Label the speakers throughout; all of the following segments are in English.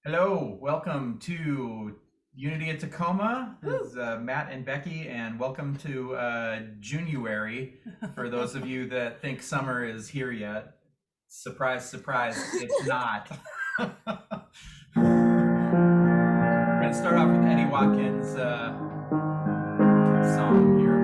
Speaker 1: Hello, welcome to Unity at Tacoma. This is Matt and Becky, and welcome to January. For those of you that think summer is here yet, surprise, surprise, it's not. We're going to start off with Eddie Watkins' song here.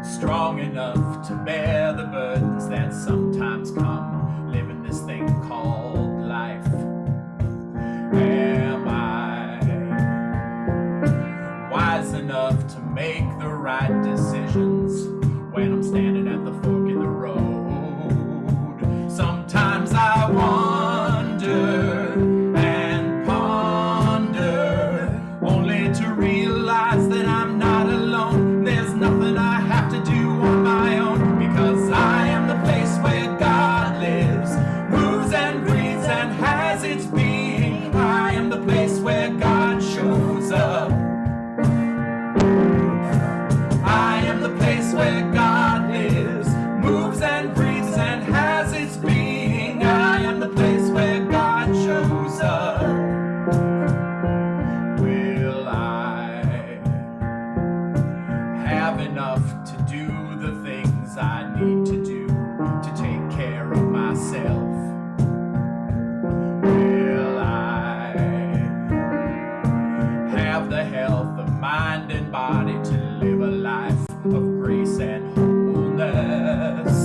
Speaker 1: Strong enough to bear the burdens that sometimes come, living this thing called life. Am I wise enough to make the right decisions when I'm standing at the fork in the road? Sometimes I wonder and ponder, only to realize that I'm not alone. There's nothing I have to do on my own, because I am the place where God lives, moves and breathes and has its being. I am the place where God shows up. I am the place where God lives, moves and breathes and has its being. I am the place where God shows up. Will I have enough to do the things I need to do to take care of myself? Will I have the health of mind and body to live a life of grace and wholeness?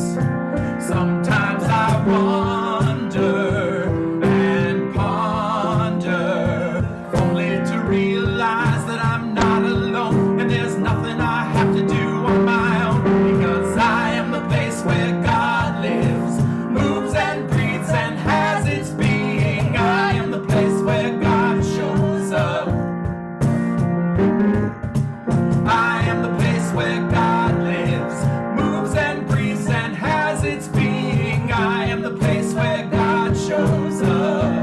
Speaker 1: Sometimes I wonder and ponder, only to realize that I'm not alone, and there's nothing I have to do on my own, because I am the place where God lives, moves and breathes and has its being. I am the place where God shows up. I am the place where God lives, moves and breathes and has its being. I am the place where God shows up.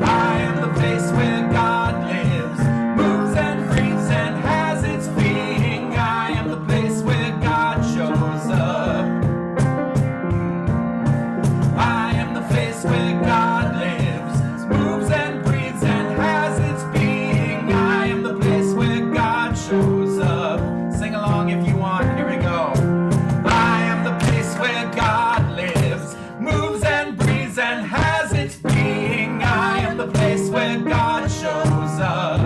Speaker 1: I am the place where God lives, moves and breathes and has its being. I am the place where God shows up. I am the place where God lives, moves and breathes and has its being. I am the place where God shows up. Sing along if you want. Here we go. I am the place where God lives, moves and breathes and has its being. I am the place where God shows up.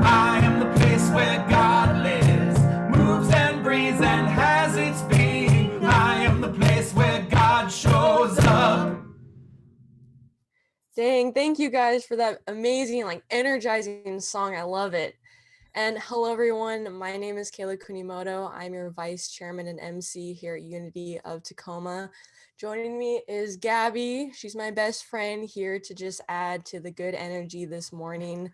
Speaker 1: I am the place where God lives, moves and breathes and has its being. I am the place where God shows up.
Speaker 2: Dang, thank you guys for that amazing, energizing song. I love it. And hello, everyone. My name is Kayla Kunimoto. I'm your vice chairman and MC here at Unity of Tacoma. Joining me is Gabby. She's my best friend here to just add to the good energy this morning.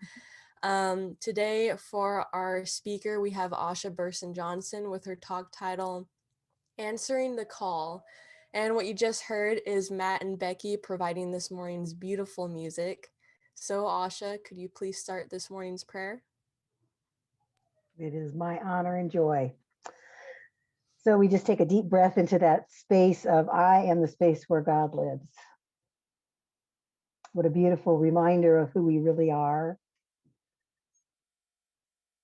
Speaker 2: Today, for our speaker, we have Asha Burson Johnson with her talk title, Answering the Call. And what you just heard is Matt and Becky providing this morning's beautiful music. So, Asha, could you please start this morning's prayer?
Speaker 3: It is my honor and joy. So we just take a deep breath into that space of I am the space where God lives. What a beautiful reminder of who we really are,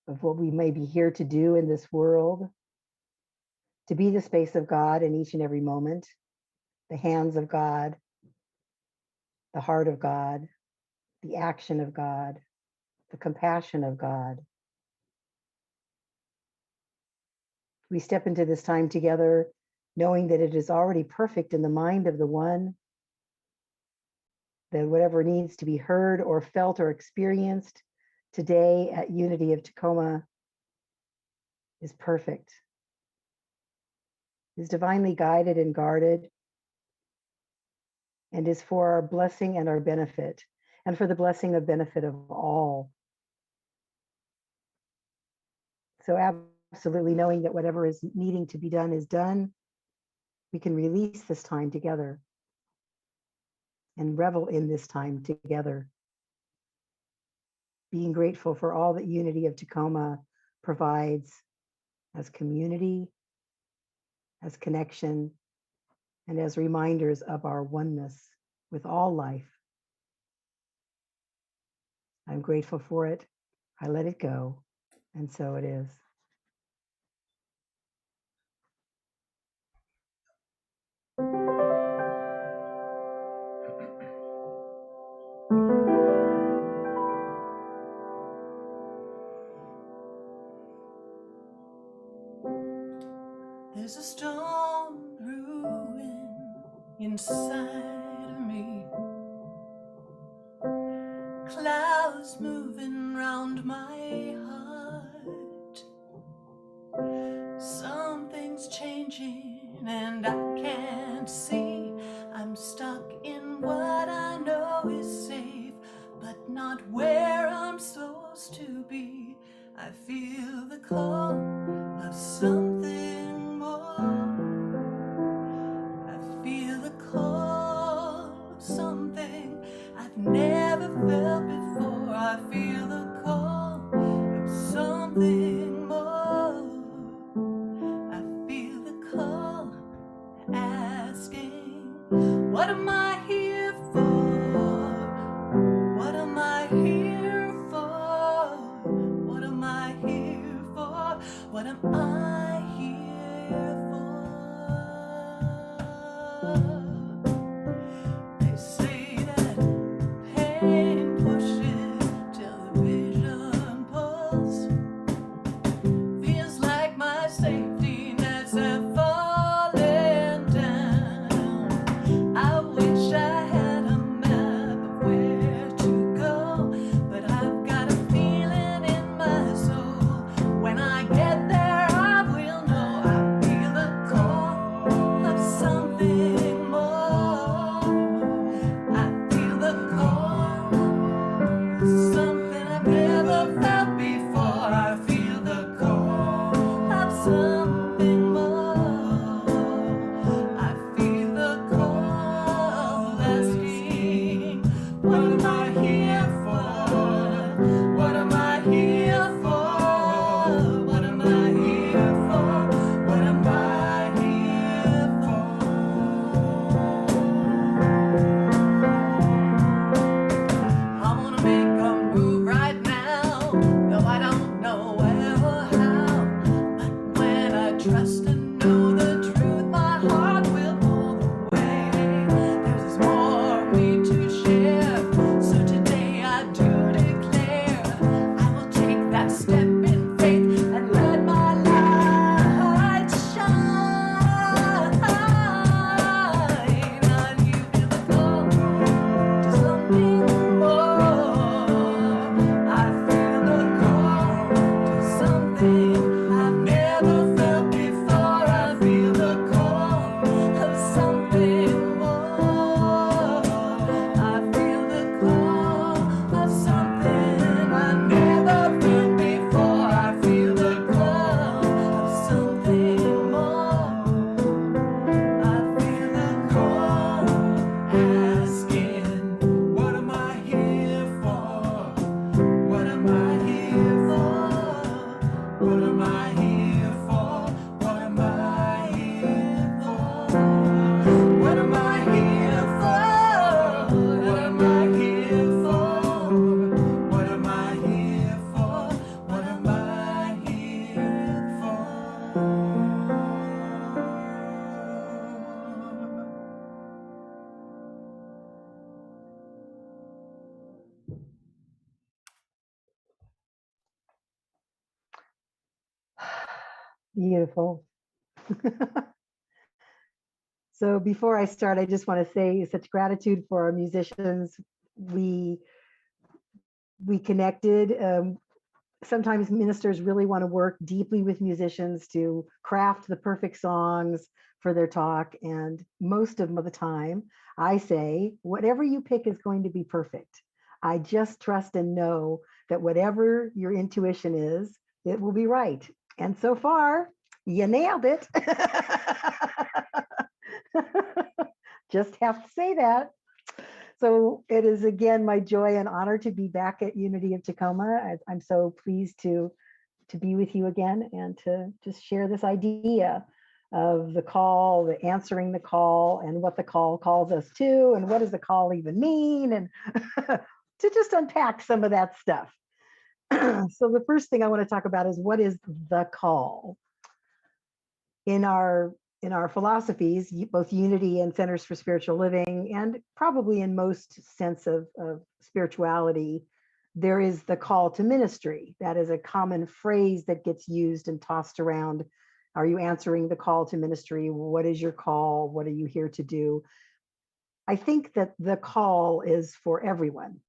Speaker 3: of what we may be here to do in this world, to be the space of God in each and every moment, the hands of God, the heart of God, the action of God, the compassion of God. We step into this time together knowing that it is already perfect in the mind of the one, that whatever needs to be heard or felt or experienced today at Unity of Tacoma is perfect, is divinely guided and guarded, and is for our blessing and our benefit, and for the blessing of benefit of all. So absolutely knowing that whatever is needing to be done is done, we can release this time together and revel in this time together. Being grateful for all that Unity of Tacoma provides as community, as connection, and as reminders of our oneness with all life. I'm grateful for it. I let it go, and so it is.
Speaker 1: There's a storm brewing inside of me, clouds moving round my heart. Something's changing and I can't see. I'm stuck in what I know is safe, but not where I'm supposed to be. I feel the call of something more. I feel the call of something I've never felt before. I feel the call of something more. I feel the call asking, what am I here for? What am I here for? What am I here for? What am I here for? They say that pain pushes till the vision pulls. Feels like my safety nets have fallen down. I wish I had a map of where to go, but I've got a feeling in my soul. When I get there, I will know. I feel the call of something more. I feel the call of something I've never felt before. I feel the call of something more. I feel the call asking, what am I here for? What am I here for? What am I here for? What am I here for? I wanna make a move right now, though I don't know where or how. But when I trust and know the truth, my heart will pull the way. There's more of me to share, so today I do declare I will take that step in faith and let my light shine. And you feel the call to something more. I feel the call to something I've never felt before. I feel the call of something more. I feel the call of something I never felt before. I feel the call of something more. I feel the call asking, what am I here for? What am I here for? What am I here for? What am I here for? What am I here for? What am I here for? What am I here for? What am I here for?
Speaker 3: Beautiful. So before I start, I just want to say such gratitude for our musicians. We connected. Sometimes ministers really want to work deeply with musicians to craft the perfect songs for their talk. And most of the time, I say, whatever you pick is going to be perfect. I just trust and know that whatever your intuition is, it will be right. And so far, you nailed it. Just have to say that. So it is again my joy and honor to be back at Unity of Tacoma. I'm so pleased to be with you again and to just share this idea of the call, the answering the call, and what the call calls us to, and what does the call even mean, and to just unpack some of that stuff. So the first thing I want to talk about is, what is the call? In our philosophies, both Unity and Centers for Spiritual Living, and probably in most sense of spirituality, there is the call to ministry. That is a common phrase that gets used and tossed around. Are you answering the call to ministry? What is your call? What are you here to do? I think that the call is for everyone,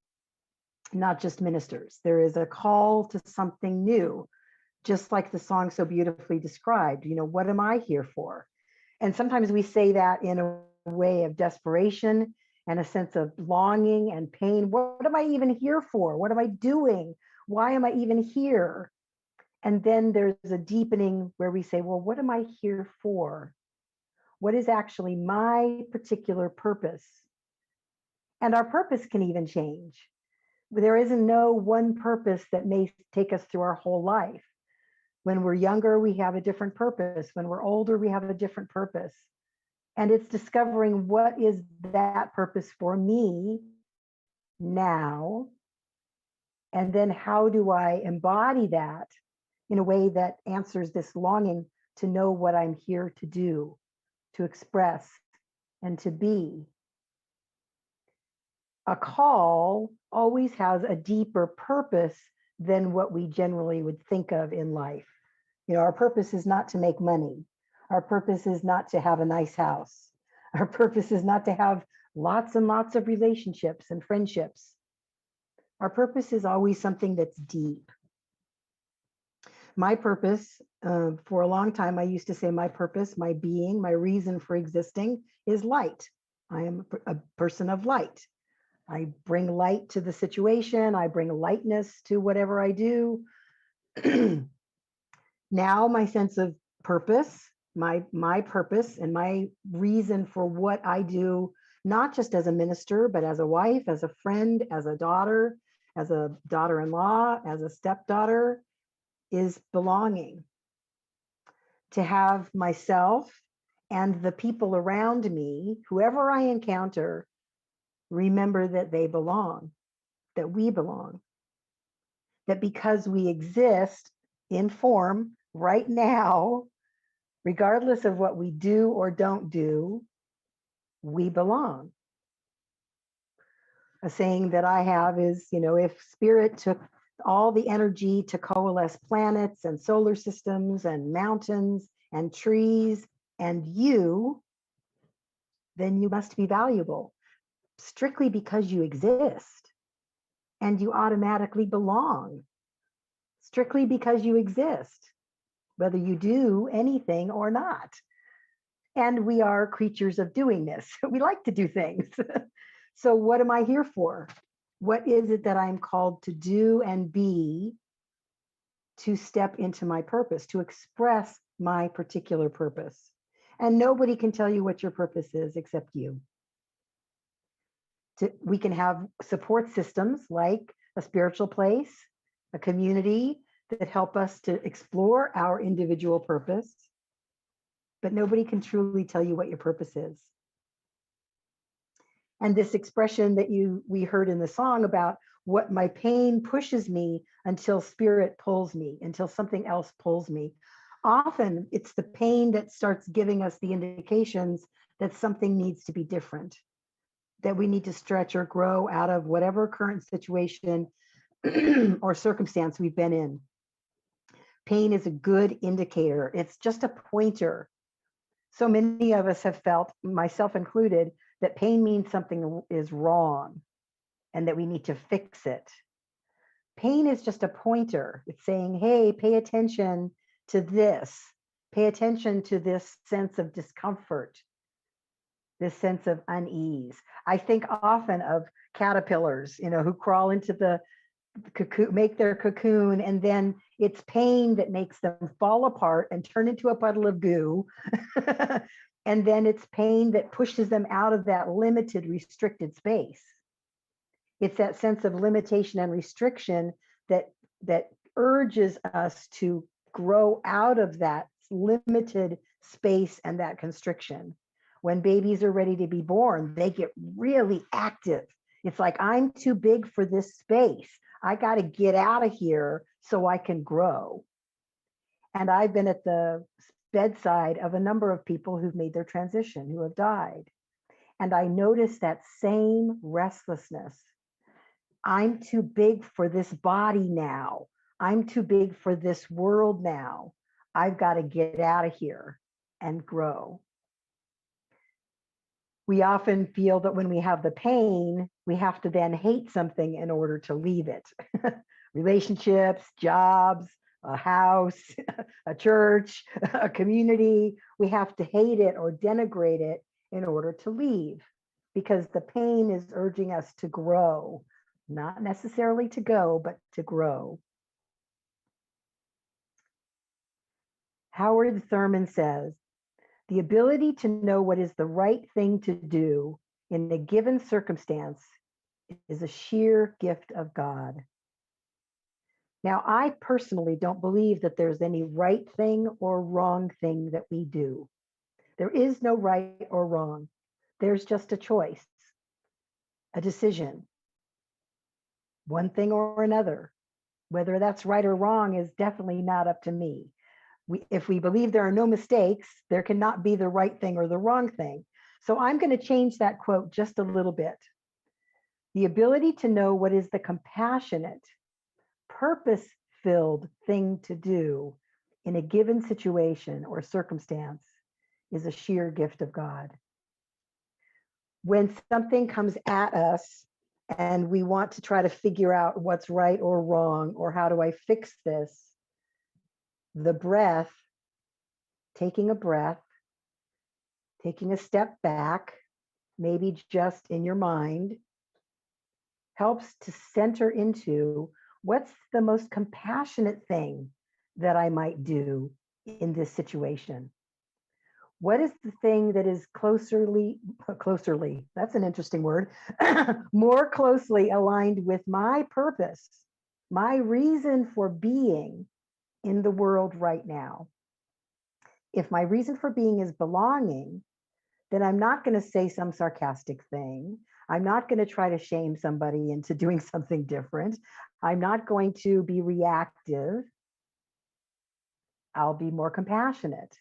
Speaker 3: not just ministers. There is a call to something new, just like the song so beautifully described. You know, what am I here for? And sometimes we say that in a way of desperation and a sense of longing and pain. What am I even here for? What am I doing? Why am I even here? And then there's a deepening where we say, well, what am I here for? What is actually my particular purpose? And our purpose can even change. There isn't no one purpose that may take us through our whole life. When we're younger, we have a different purpose. When we're older, we have a different purpose. And it's discovering, what is that purpose for me now? And then how do I embody that in a way that answers this longing to know what I'm here to do, to express, and to be? A call always has a deeper purpose than what we generally would think of in life. You know, our purpose is not to make money. Our purpose is not to have a nice house. Our purpose is not to have lots and lots of relationships and friendships. Our purpose is always something that's deep. My purpose, for a long time, I used to say my purpose, my being, my reason for existing is light. I am a person of light. I bring light to the situation. I bring lightness to whatever I do. Now my sense of purpose, my purpose and my reason for what I do, not just as a minister, but as a wife, as a friend, as a daughter-in-law, as a stepdaughter, is belonging. To have myself and the people around me, whoever I encounter, remember that they belong, that we belong, that because we exist in form right now, regardless of what we do or don't do, we belong. A saying that I have is, you know, if spirit took all the energy to coalesce planets and solar systems and mountains and trees and you, then you must be valuable strictly because you exist, and you automatically belong strictly because you exist, whether you do anything or not. And we are creatures of doingness. We like to do things. So what am I here for? What is it that I'm called to do and be, to step into my purpose, to express my particular purpose? And nobody can tell you what your purpose is except you. We can have support systems like a spiritual place, a community that help us to explore our individual purpose, but nobody can truly tell you what your purpose is. And this expression that we heard in the song about what my pain pushes me until spirit pulls me, until something else pulls me. Often it's the pain that starts giving us the indications that something needs to be different, that we need to stretch or grow out of whatever current situation or circumstance we've been in. Pain is a good indicator. It's just a pointer. So many of us have felt, myself included, that pain means something is wrong and that we need to fix it. Pain is just a pointer. It's saying, hey, pay attention to this. Pay attention to this sense of discomfort, this sense of unease. I think often of caterpillars, you know, who crawl into the cocoon, make their cocoon, and then it's pain that makes them fall apart and turn into a puddle of goo. And then it's pain that pushes them out of that limited, restricted space. It's that sense of limitation and restriction that urges us to grow out of that limited space and that constriction. When babies are ready to be born, they get really active. It's like, I'm too big for this space. I got to get out of here so I can grow. And I've been at the bedside of a number of people who've made their transition, who have died. And I noticed that same restlessness. I'm too big for this body now. I'm too big for this world now. I've got to get out of here and grow. We often feel that when we have the pain, we have to then hate something in order to leave it. Relationships, jobs, a house, a church, a community. We have to hate it or denigrate it in order to leave, because the pain is urging us to grow, not necessarily to go, but to grow. Howard Thurman says, the ability to know what is the right thing to do in a given circumstance is a sheer gift of God. Now, I personally don't believe that there's any right thing or wrong thing that we do. There is no right or wrong. There's just a choice, a decision, one thing or another. Whether that's right or wrong is definitely not up to me. If we believe there are no mistakes, there cannot be the right thing or the wrong thing. So I'm going to change that quote just a little bit. The ability to know what is the compassionate, purpose-filled thing to do in a given situation or circumstance is a sheer gift of God. When something comes at us and we want to try to figure out what's right or wrong, or how do I fix this, the breath, taking a breath, taking a step back, maybe just in your mind, helps to center into what's the most compassionate thing that I might do in this situation. What is the thing that is closerly, that's an interesting word, more closely aligned with my purpose, my reason for being in the world right now? If my reason for being is belonging, then I'm not going to say some sarcastic thing. I'm not going to try to shame somebody into doing something different. I'm not going to be reactive. I'll be more compassionate.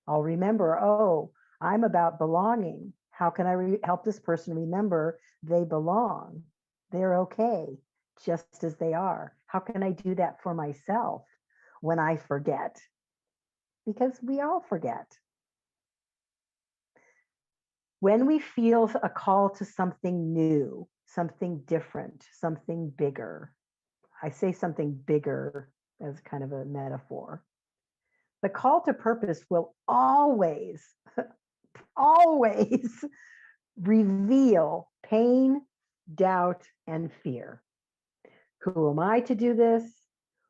Speaker 3: I'll remember, oh, I'm about belonging. How can I help this person remember they belong? They're okay, just as they are. How can I do that for myself when I forget? Because we all forget. When we feel a call to something new, something different, something bigger, I say something bigger as kind of a metaphor. The call to purpose will always, always reveal pain, doubt, and fear. Who am I to do this?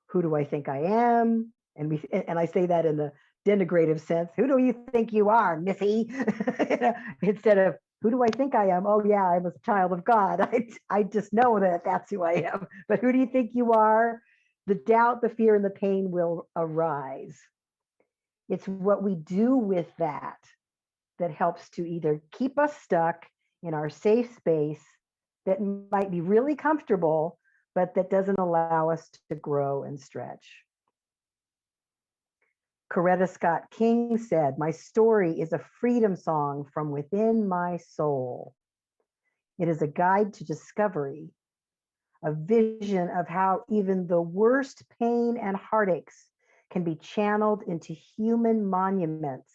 Speaker 3: Who do I think I am? And I say that in the denigrative sense. Who do you think you are, Missy? Instead of, who do I think I am? Oh yeah, I'm a child of God. I just know that that's who I am. But who do you think you are? The doubt, the fear, and the pain will arise. It's what we do with that that helps to either keep us stuck in our safe space that might be really comfortable, but that doesn't allow us to grow and stretch. Coretta Scott King said, "My story is a freedom song from within my soul. It is a guide to discovery, a vision of how even the worst pain and heartaches can be channeled into human monuments,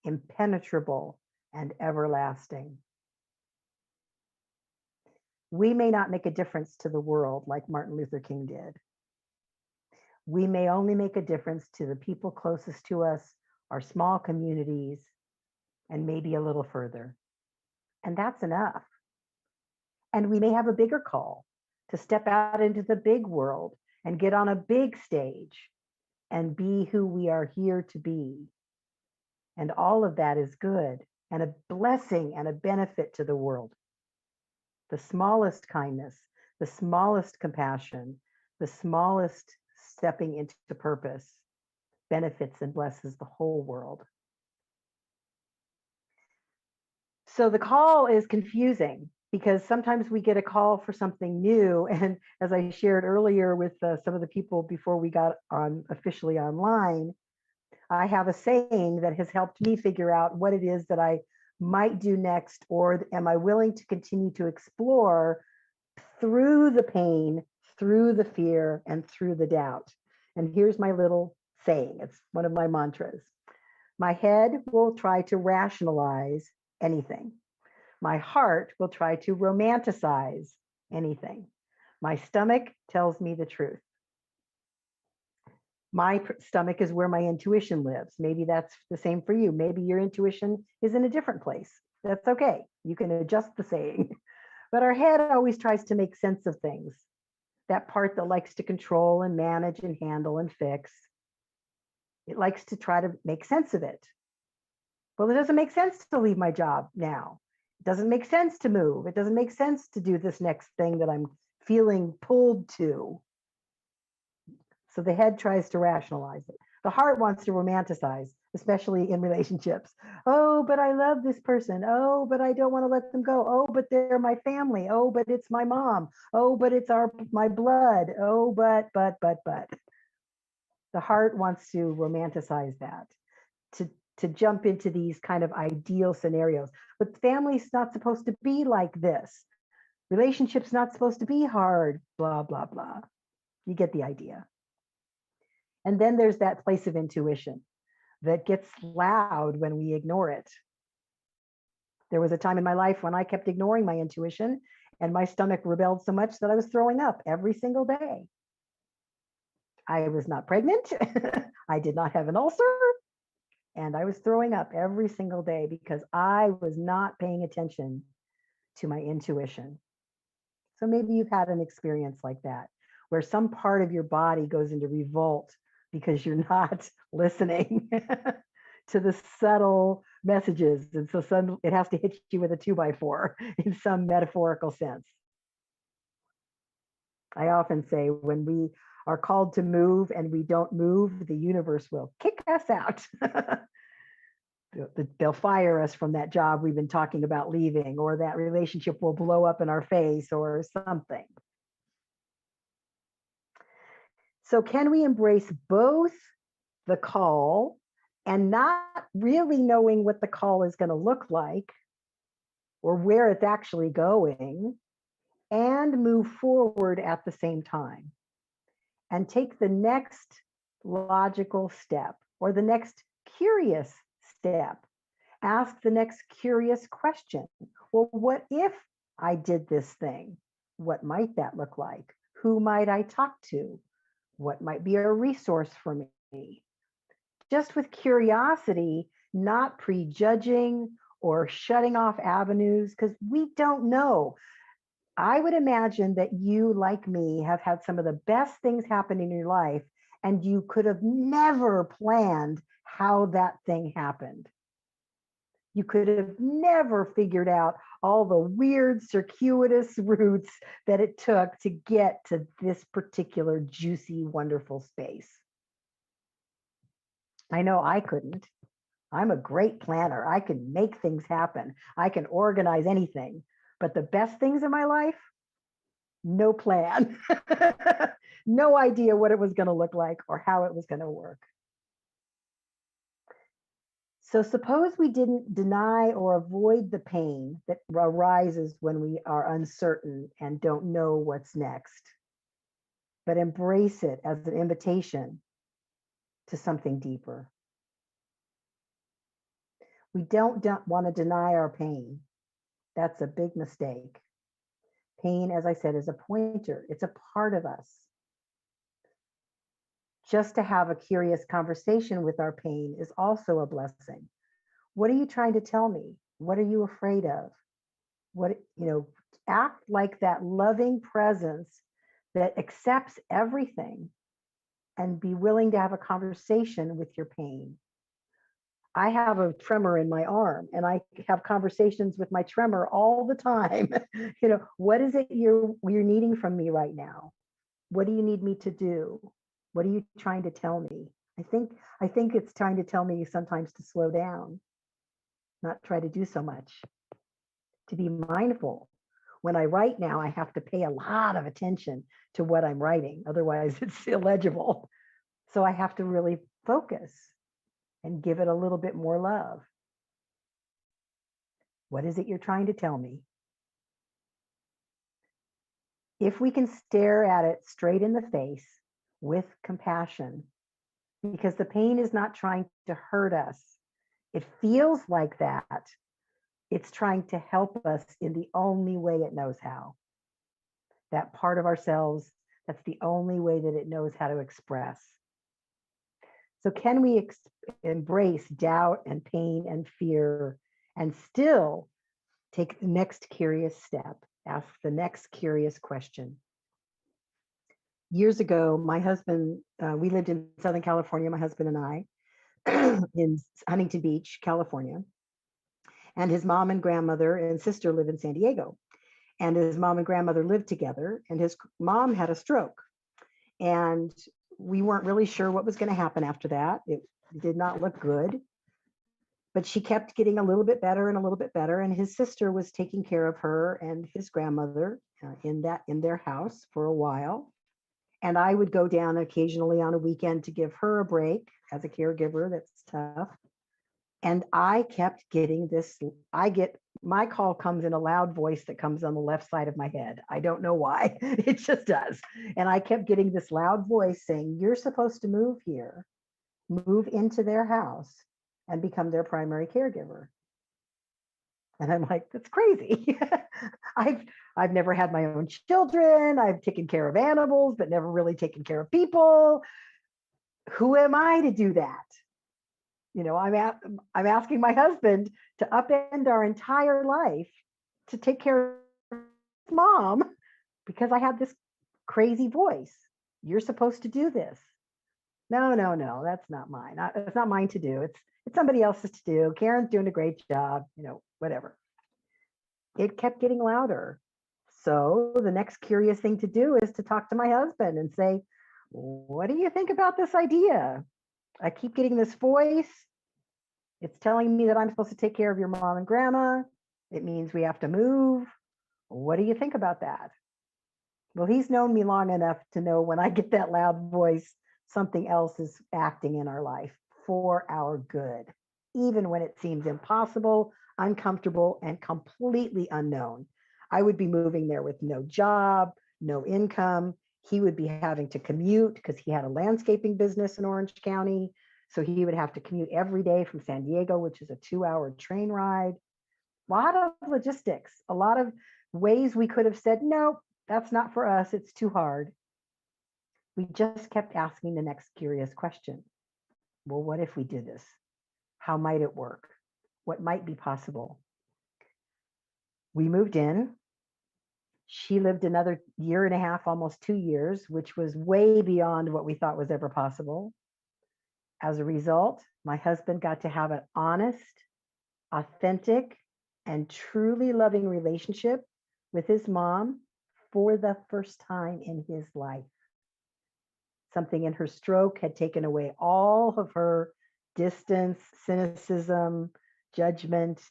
Speaker 3: impenetrable and everlasting." We may not make a difference to the world like Martin Luther King did. We may only make a difference to the people closest to us, our small communities, and maybe a little further. And that's enough. And we may have a bigger call to step out into the big world and get on a big stage and be who we are here to be. And all of that is good and a blessing and a benefit to the world. The smallest kindness, the smallest compassion, the smallest stepping into purpose benefits and blesses the whole world. So the call is confusing because sometimes we get a call for something new. And as I shared earlier with some of the people before we got on officially online, I have a saying that has helped me figure out what it is that I might do next, or am I willing to continue to explore through the pain, through the fear, and through the doubt. And here's my little saying. It's one of my mantras. My head will try to rationalize anything. My heart will try to romanticize anything. My stomach tells me the truth. My stomach is where my intuition lives. Maybe that's the same for you. Maybe your intuition is in a different place. That's okay. You can adjust the saying. But our head always tries to make sense of things. That part that likes to control and manage and handle and fix. It likes to try to make sense of it. Well, it doesn't make sense to leave my job now. It doesn't make sense to move. It doesn't make sense to do this next thing that I'm feeling pulled to. So the head tries to rationalize it. The heart wants to romanticize, especially in relationships. Oh, but I love this person. Oh, but I don't want to let them go. Oh, but they're my family. Oh, but it's my mom. Oh, but it's my blood. Oh, but. The heart wants to romanticize that, to jump into these kind of ideal scenarios. But family's not supposed to be like this. Relationship's not supposed to be hard, blah, blah, blah. You get the idea. And then there's that place of intuition that gets loud when we ignore it. There was a time in my life when I kept ignoring my intuition and my stomach rebelled so much that I was throwing up every single day. I was not pregnant. I did not have an ulcer. And I was throwing up every single day because I was not paying attention to my intuition. So maybe you've had an experience like that, where some part of your body goes into revolt because you're not listening to the subtle messages. And so it has to hit you with a 2x4 in some metaphorical sense. I often say when we are called to move and we don't move, the universe will kick us out. They'll fire us from that job we've been talking about leaving, or that relationship will blow up in our face or something. So can we embrace both the call and not really knowing what the call is going to look like or where it's actually going, and move forward at the same time and take the next logical step or the next curious step? Ask the next curious question. Well, what if I did this thing? What might that look like? Who might I talk to? What might be a resource for me? Just with curiosity, not prejudging or shutting off avenues, because we don't know. I would imagine that you, like me, have had some of the best things happen in your life, and you could have never planned how that thing happened. You could have never figured out all the weird circuitous routes that it took to get to this particular juicy, wonderful space. I know I couldn't. I'm a great planner. I can make things happen. I can organize anything. But the best things in my life, no plan. No idea what it was going to look like or how it was going to work. So suppose we didn't deny or avoid the pain that arises when we are uncertain and don't know what's next, but embrace it as an invitation to something deeper. We don't want to deny our pain. That's a big mistake. Pain, as I said, is a pointer. It's a part of us. Just to have a curious conversation with our pain is also a blessing. What are you trying to tell me? What are you afraid of? What, Act like that loving presence that accepts everything, and be willing to have a conversation with your pain. I have a tremor in my arm, and I have conversations with my tremor all the time. What is it you're needing from me right now? What do you need me to do? What are you trying to tell me? I think it's trying to tell me sometimes to slow down, not try to do so much, to be mindful. When I write now, I have to pay a lot of attention to what I'm writing. Otherwise, it's illegible. So I have to really focus and give it a little bit more love. What is it you're trying to tell me? If we can stare at it straight in the face with compassion, because the pain is not trying to hurt us. It feels like that. It's trying to help us in the only way it knows how. That part of ourselves, that's the only way that it knows how to express. So can we embrace doubt and pain and fear and still take the next curious step, ask the next curious question? Years ago, my husband, we lived in Southern California, my husband and I, in Huntington Beach, California. And his mom and grandmother and sister live in San Diego. And his mom and grandmother lived together, and his mom had a stroke. And we weren't really sure what was going to happen after that. It did not look good. But she kept getting a little bit better and a little bit better. And his sister was taking care of her and his grandmother in their house for a while. And I would go down occasionally on a weekend to give her a break as a caregiver. That's tough. And I kept getting this, my call comes in a loud voice that comes on the left side of my head. I don't know why, it just does. And I kept getting this loud voice saying, you're supposed to move here, move into their house and become their primary caregiver. And I'm like, that's crazy. I've never had my own children. I've taken care of animals, but never really taken care of people. Who am I to do that? I'm asking my husband to upend our entire life to take care of mom because I have this crazy voice. You're supposed to do this. No, that's not mine. It's not mine to do. It's somebody else's to do. Karen's doing a great job, whatever. It kept getting louder. So the next curious thing to do is to talk to my husband and say, what do you think about this idea? I keep getting this voice. It's telling me that I'm supposed to take care of your mom and grandma. It means we have to move. What do you think about that? Well, he's known me long enough to know when I get that loud voice, something else is acting in our life for our good, even when it seems impossible, uncomfortable, and completely unknown. I would be moving there with no job, no income. He would be having to commute because he had a landscaping business in Orange County. So he would have to commute every day from San Diego, which is a 2-hour train ride. A lot of logistics, a lot of ways we could have said, no, that's not for us. It's too hard. We just kept asking the next curious question. Well, what if we did this? How might it work? What might be possible? We moved in. She lived another 1.5 years, almost 2 years, which was way beyond what we thought was ever possible. As a result, my husband got to have an honest, authentic, and truly loving relationship with his mom for the first time in his life. Something in her stroke had taken away all of her distance, cynicism, judgment,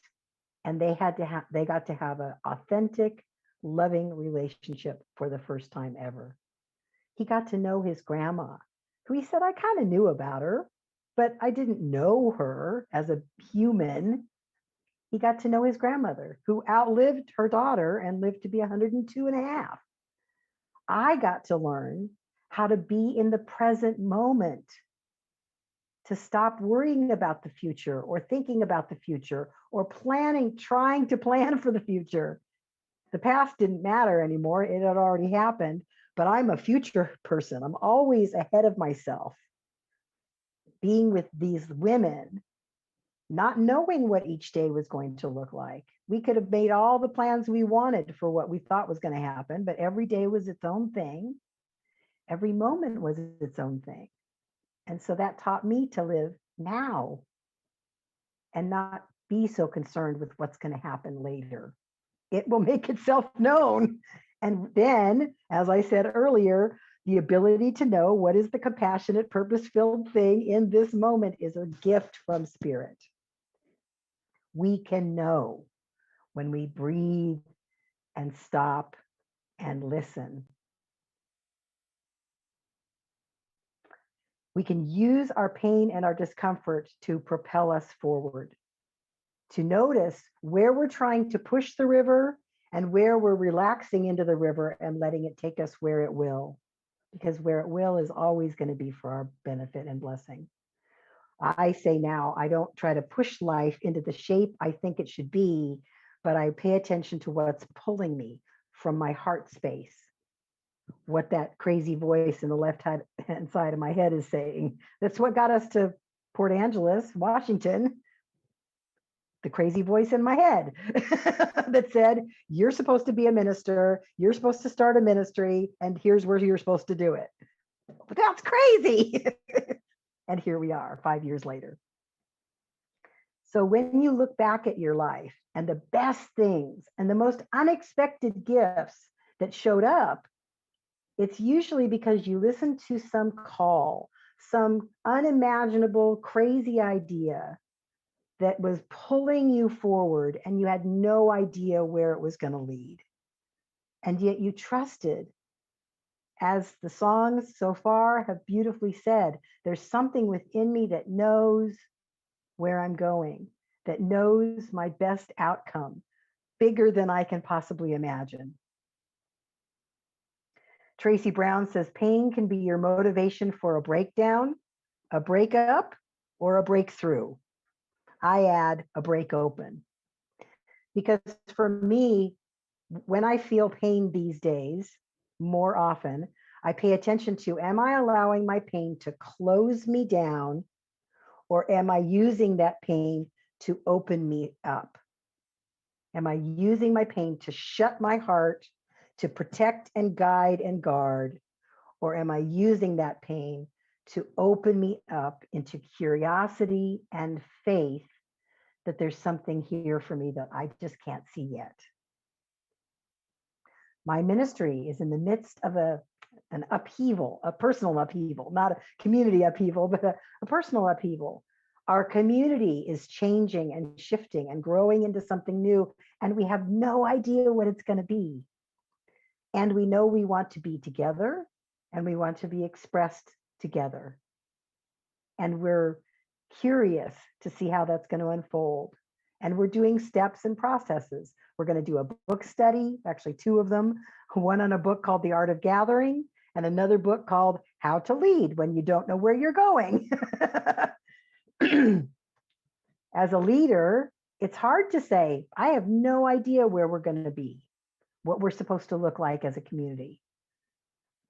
Speaker 3: and they got to have an authentic, loving relationship for the first time ever. He got to know his grandma, who he said, I kind of knew about her, but I didn't know her as a human. He got to know his grandmother, who outlived her daughter and lived to be 102.5. I got to learn how to be in the present moment, to stop worrying about the future or thinking about the future or trying to plan for the future. The past didn't matter anymore. It had already happened, but I'm a future person. I'm always ahead of myself. Being with these women not knowing what each day was going to look like. We could have made all the plans we wanted for what we thought was going to happen, but every day was its own thing. Every moment was its own thing. And so that taught me to live now and not be so concerned with what's going to happen later. It will make itself known. And then, as I said earlier, the ability to know what is the compassionate, purpose-filled thing in this moment is a gift from Spirit. We can know when we breathe and stop and listen. We can use our pain and our discomfort to propel us forward, to notice where we're trying to push the river and where we're relaxing into the river and letting it take us where it will, because where it will is always going to be for our benefit and blessing. I say now, I don't try to push life into the shape I think it should be, but I pay attention to what's pulling me from my heart space, what that crazy voice in the left-hand side of my head is saying. That's what got us to Port Angeles, Washington. The crazy voice in my head that said, you're supposed to be a minister, you're supposed to start a ministry, and here's where you're supposed to do it. But that's crazy. And here we are 5 years later. So when you look back at your life and the best things and the most unexpected gifts that showed up, it's usually because you listened to some call, some unimaginable, crazy idea that was pulling you forward and you had no idea where it was going to lead. And yet you trusted. As the songs so far have beautifully said, there's something within me that knows where I'm going, that knows my best outcome, bigger than I can possibly imagine. Tracy Brown says, pain can be your motivation for a breakdown, a breakup, or a breakthrough. I add a break open. Because for me, when I feel pain these days, more often, I pay attention to, am I allowing my pain to close me down, or am I using that pain to open me up? Am I using my pain to shut my heart, to protect and guide and guard? Or am I using that pain to open me up into curiosity and faith that there's something here for me that I just can't see yet? My ministry is in the midst of an upheaval, a personal upheaval, not a community upheaval, but a personal upheaval. Our community is changing and shifting and growing into something new, and we have no idea what it's going to be. And we know we want to be together, and we want to be expressed together. And we're curious to see how that's going to unfold. And we're doing steps and processes. We're going to do a book study, actually 2 of them, one on a book called The Art of Gathering, and another book called How to Lead When You Don't Know Where You're Going. As a leader, it's hard to say, I have no idea where we're going to be, what we're supposed to look like as a community.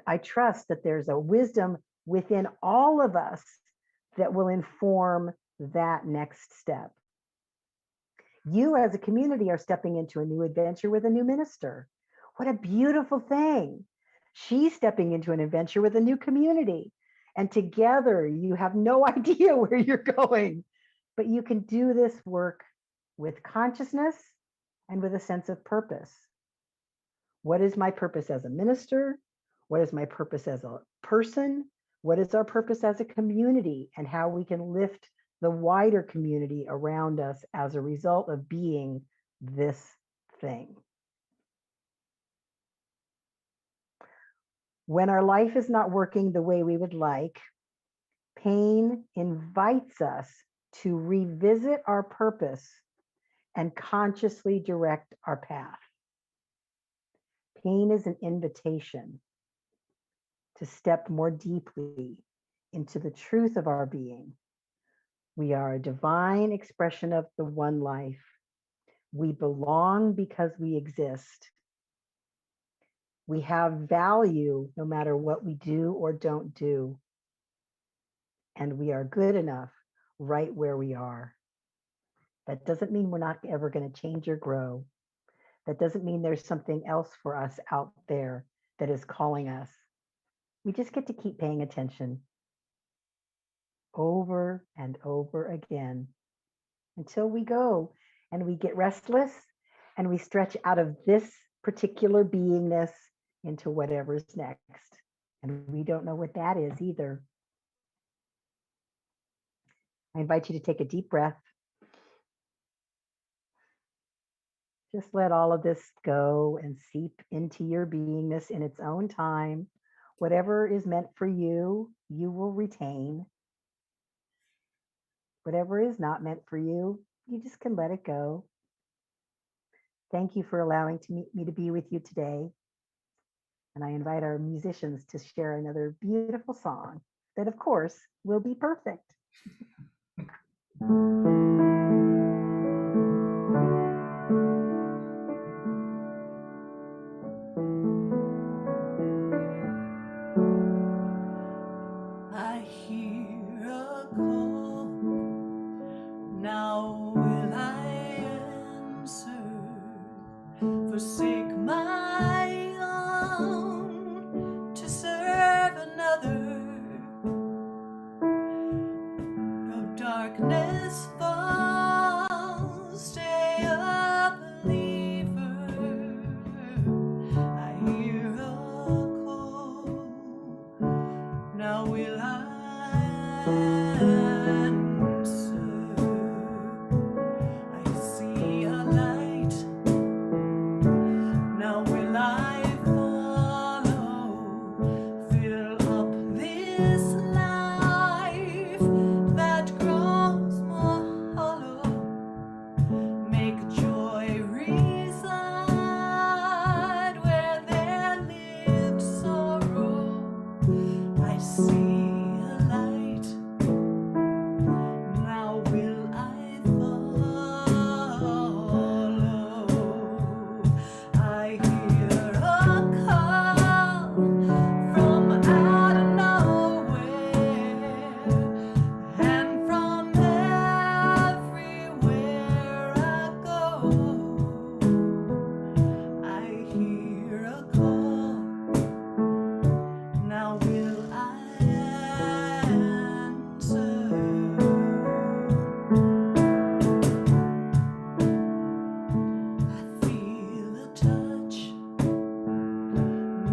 Speaker 3: I trust that there's a wisdom within all of us that will inform that next step. You as a community are stepping into a new adventure with a new minister. What a beautiful thing. She's stepping into an adventure with a new community. And together you have no idea where you're going, but you can do this work with consciousness and with a sense of purpose. What is my purpose as a minister? What is my purpose as a person? What is our purpose as a community, and how we can lift the wider community around us as a result of being this thing. When our life is not working the way we would like, pain invites us to revisit our purpose and consciously direct our path. Pain is an invitation to step more deeply into the truth of our being. We are a divine expression of the one life. We belong because we exist. We have value no matter what we do or don't do. And we are good enough right where we are. That doesn't mean we're not ever going to change or grow. That doesn't mean there's something else for us out there that is calling us. We just get to keep paying attention over and over again until we go and we get restless and we stretch out of this particular beingness into whatever's next. And we don't know what that is either. I invite you to take a deep breath. Just let all of this go and seep into your beingness in its own time. Whatever is meant for you, you will retain. Whatever is not meant for you, you just can let it go. Thank you for allowing me to be with you today. And I invite our musicians to share another beautiful song that, of course, will be perfect.
Speaker 1: I hear a call, now will I answer? Forsake my own to serve another. Though darkness falls, stay a believer. I hear a call, now will I answer? I see a light, now will I follow? Fill up this life that grows more hollow. Make joy reside where there lived sorrow. I see a light, now will I follow? I hear a call from out of nowhere, and from everywhere I go. I hear a call, now will I answer? I feel a touch,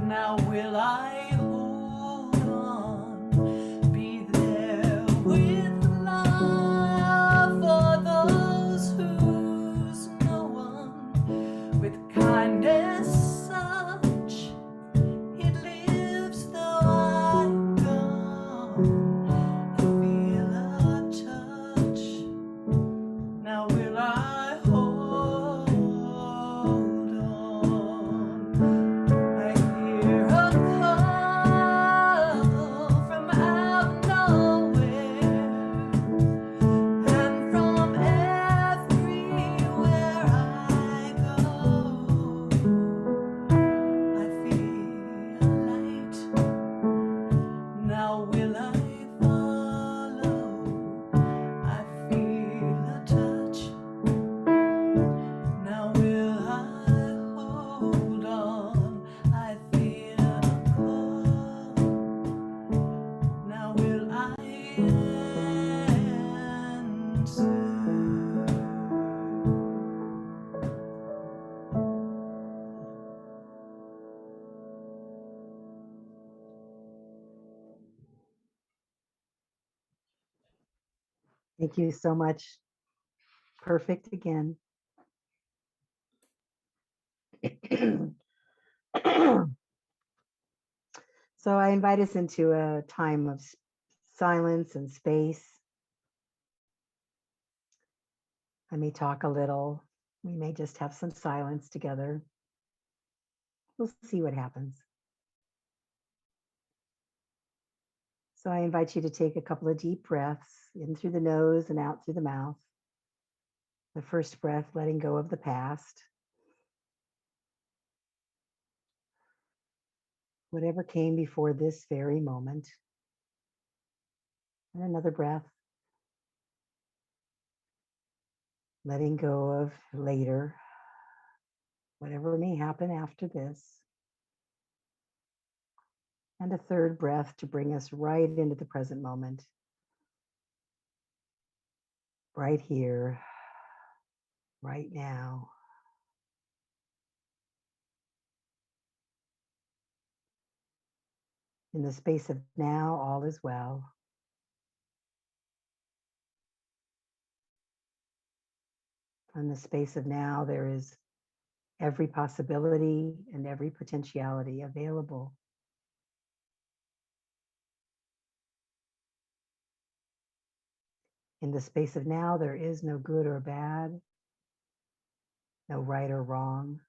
Speaker 1: now will I hold on? Be there with love for those who's no one, with kindness such it lives though I'm gone. I feel a touch, now will I hold on? I hear a call from out nowhere, and from everywhere I go. I feel a light, now will I follow? I feel a touch, now will I hold on? I feel a call, now will I answer?
Speaker 3: Thank you so much. Perfect again. So I invite us into a time of silence and space. I may talk a little. We may just have some silence together. We'll see what happens. So I invite you to take a couple of deep breaths in through the nose and out through the mouth. The first breath, letting go of the past. Whatever came before this very moment. And another breath. letting go of later, whatever may happen after this. And a third breath to bring us right into the present moment, right here, right now. In the space of now, all is well. In the space of now, there is every possibility and every potentiality available. In the space of now, there is no good or bad, no right or wrong.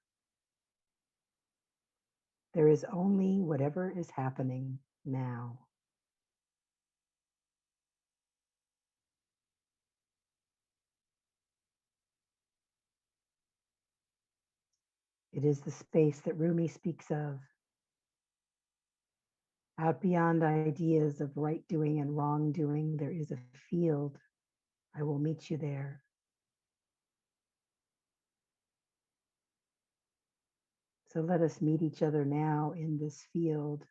Speaker 3: There is only whatever is happening now. It is the space that Rumi speaks of. Out beyond ideas of right doing and wrong doing, there is a field. I will meet you there. So let us meet each other now in this field.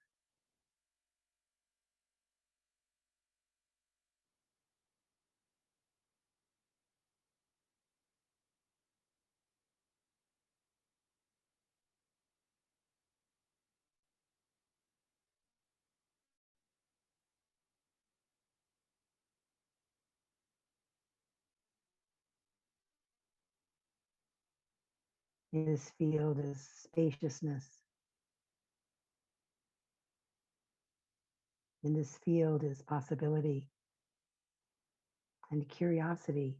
Speaker 3: In this field is spaciousness. In this field is possibility and curiosity.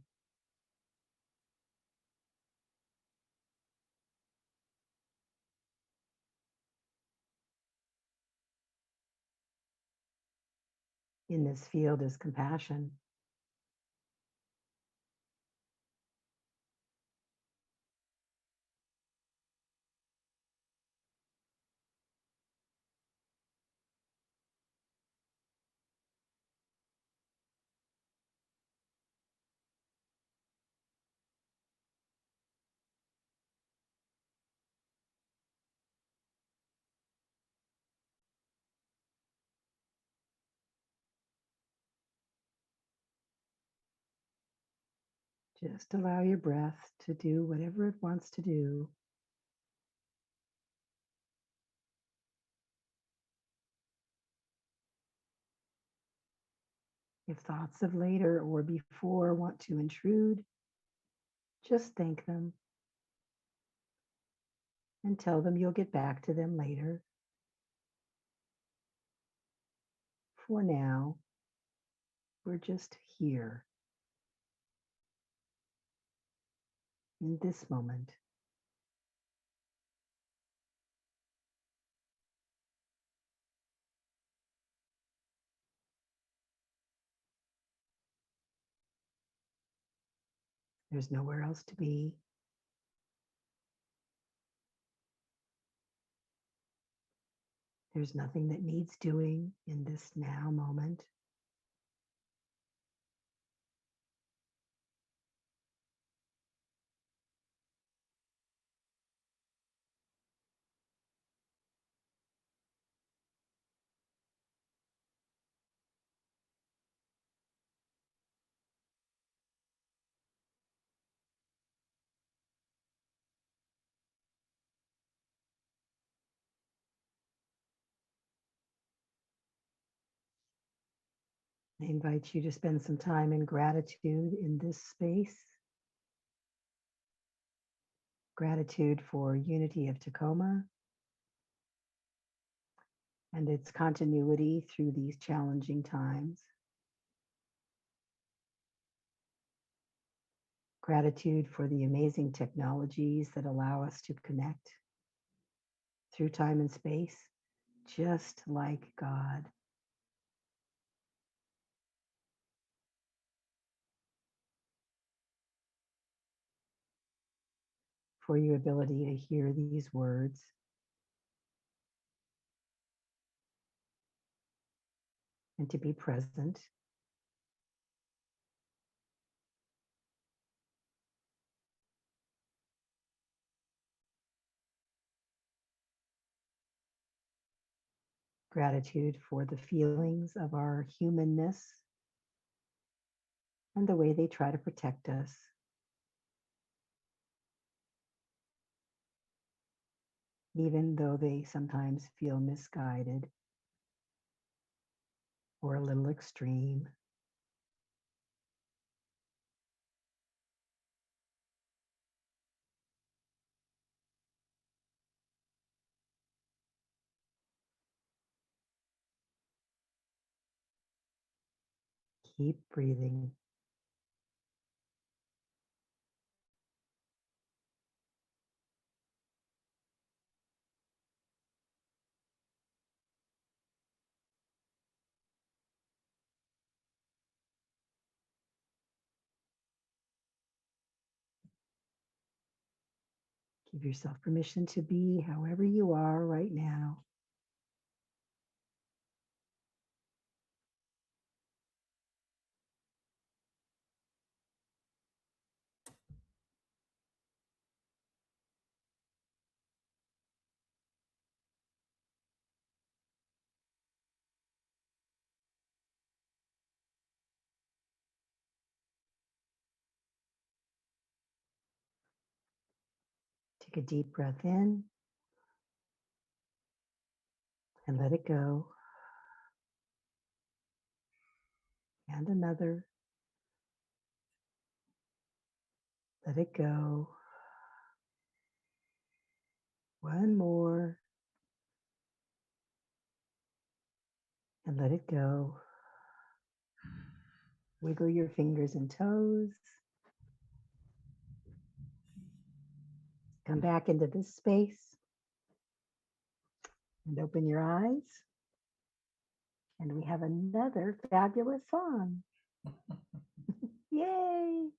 Speaker 3: In this field is compassion. Just allow your breath to do whatever it wants to do. If thoughts of later or before want to intrude, just thank them and tell them you'll get back to them later. For now, we're just here in this moment. There's nowhere else to be. There's nothing that needs doing in this now moment. I invite you to spend some time in gratitude in this space. Gratitude for Unity of Tacoma and its continuity through these challenging times. Gratitude for the amazing technologies that allow us to connect through time and space, just like God. For your ability to hear these words and to be present. Gratitude for the feelings of our humanness and the way they try to protect us. Even though they sometimes feel misguided or a little extreme. Keep breathing. Give yourself permission to be however you are right now. Take a deep breath in and let it go. And another. Let it go. One more. And let it go. Wiggle your fingers and toes. Come back into this space and open your eyes. And we have another fabulous song. Yay!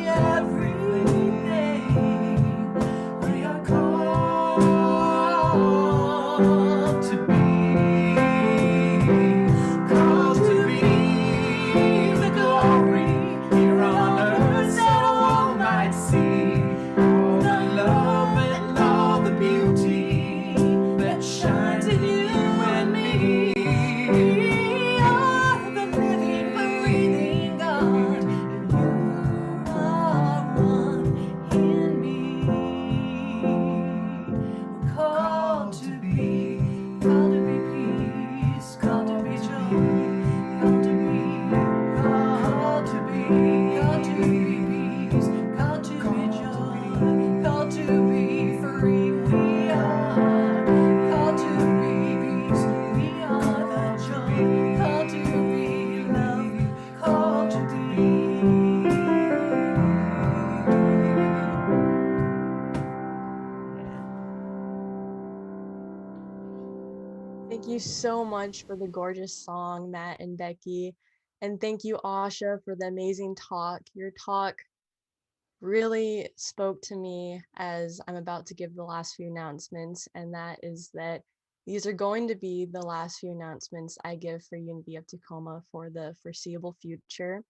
Speaker 1: everything. We are called to be the glory here on earth, so all might see all the love and all the beauty that shines in you and me. We are the living, breathing God, and you are one in me. We're called to be peace, called to be joy, called to be, called to be peace, called to be joy, called to be free. We are called to be peace. We are the joy, called to be love, called to be.
Speaker 2: Thank you so much for the gorgeous song, Matt and Becky. And thank you, Asha, for the amazing talk. Your talk really spoke to me as I'm about to give the last few announcements, and that is that these are going to be the last few announcements I give for Unity of Tacoma for the foreseeable future.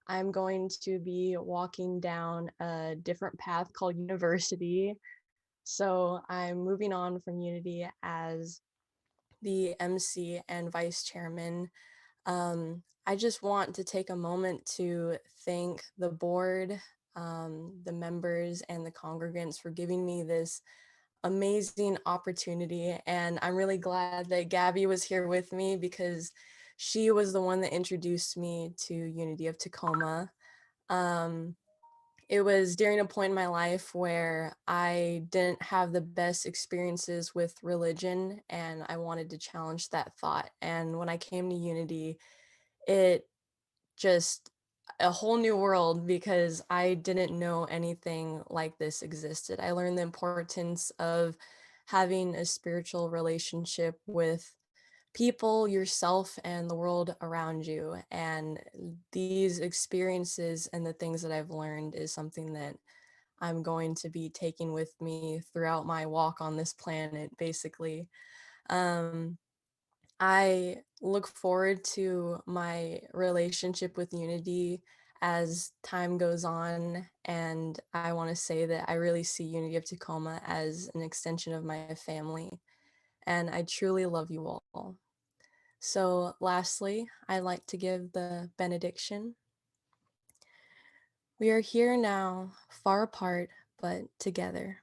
Speaker 2: I'm going to be walking down a different path called university. So I'm moving on from Unity as the MC and vice chairman. I just want to take a moment to thank the board, the members, and the congregants for giving me this amazing opportunity. And I'm really glad that Gabby was here with me because she was the one that introduced me to Unity of Tacoma. It was during a point in my life where I didn't have the best experiences with religion, and I wanted to challenge that thought. And when I came to Unity, it just a whole new world because I didn't know anything like this existed. I learned the importance of having a spiritual relationship with people, yourself, and the world around you. And these experiences and the things that I've learned is something that I'm going to be taking with me throughout my walk on this planet, basically. I look forward to my relationship with Unity as time goes on, and I want to say that I really see Unity of Tacoma as an extension of my family, and I truly love you all. So lastly, I'd like to give the benediction. We are here now, far apart, but together.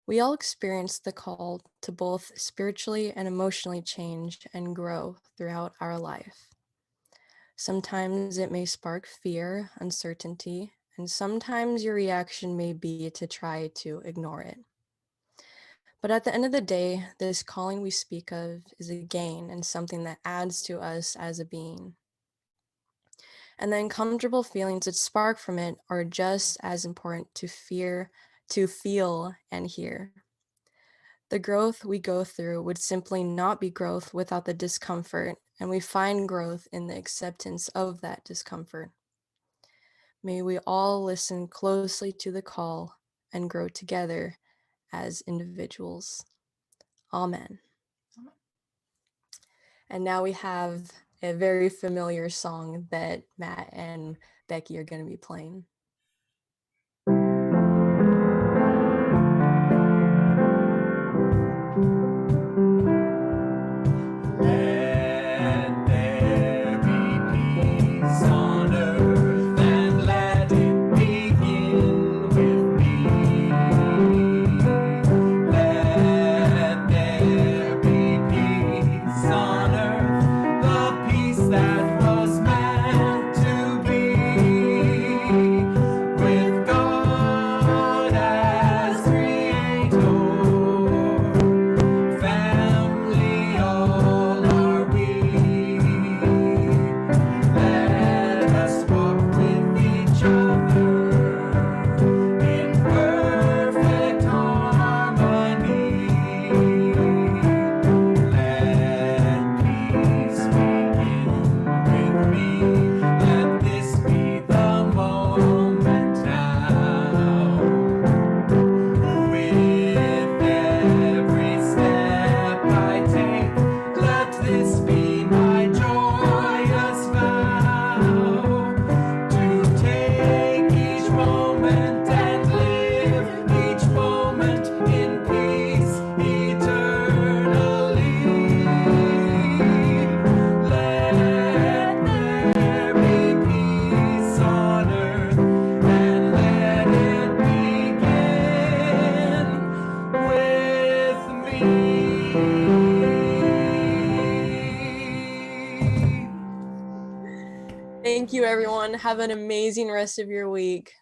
Speaker 2: We all experience the call to both spiritually and emotionally change and grow throughout our life. Sometimes it may spark fear, uncertainty, and sometimes your reaction may be to try to ignore it. But at the end of the day, this calling we speak of is a gain and something that adds to us as a being. And the uncomfortable feelings that spark from it are just as important to feel, and hear. The growth we go through would simply not be growth without the discomfort, and we find growth in the acceptance of that discomfort. May we all listen closely to the call and grow together as individuals. Amen. And now we have a very familiar song that Matt and Becky are going to be playing.
Speaker 1: Let there be peace on earth, and let it begin with me. Let there be peace on earth, the peace that was meant to be.
Speaker 2: Thank you, everyone. Have an amazing rest of your week.